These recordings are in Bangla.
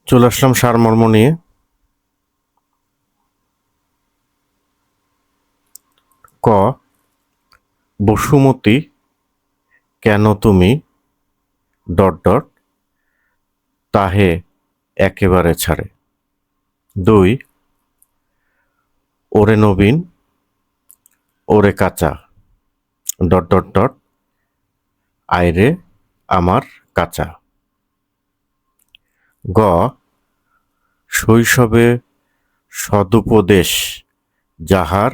চলে আসলাম সারমর্ম নিয়ে। ক, বসুমতী কেন তুমি ডট ডট তাহে একেবারে ছাড়ে। 2, ওরে নবীন ওরে কাঁচা ডট ডট ডট আইরে আমার কাঁচা। গ, শৈশবে সদুপদেশ যাহার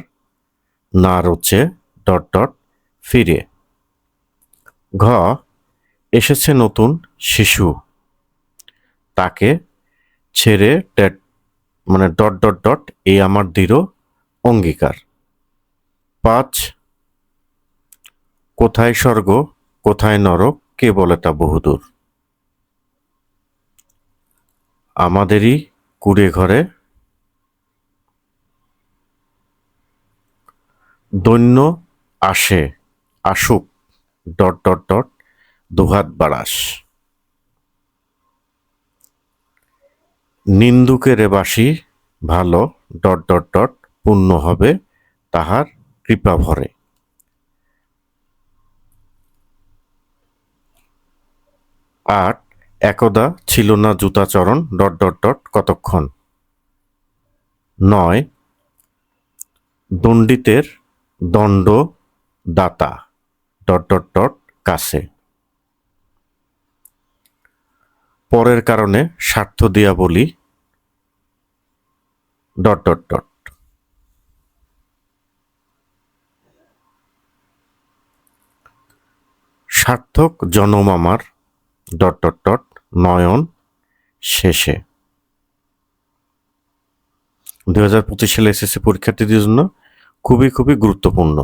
না রোচে ডট ডট ফিরে। ঘ, এসেছে নতুন শিশু তাকে ছেড়ে ডট ডট ডট এই আমার দৃঢ় অঙ্গীকার। 5, কোথায় স্বর্গ কোথায় নরক কে বলে তা বহুদূর। আমাদেরই কুড়ে ঘরে দৈন্য আসে আসুক ডট ডট ডট দুহাত বাড়াস। নিন্দুকের বাসি ভালো ডট ডট ডট পূর্ণ হবে তাহার কৃপা ভরে। 8, একদা ছিল না জুতাচরণ ডট ডট ডট কতক্ষণ। 9, দণ্ডিতের দণ্ড দাতা ডট ডট ডট কাছে। পরের কারণে স্বার্থ দিয়া বলি ডট ডট ডট। সার্থক জনম আমার ডট ডট ডট নয়ন শেষে। 2025 সালে এসএসসি পরীক্ষার্থীদের জন্য খুবই খুবই গুরুত্বপূর্ণ।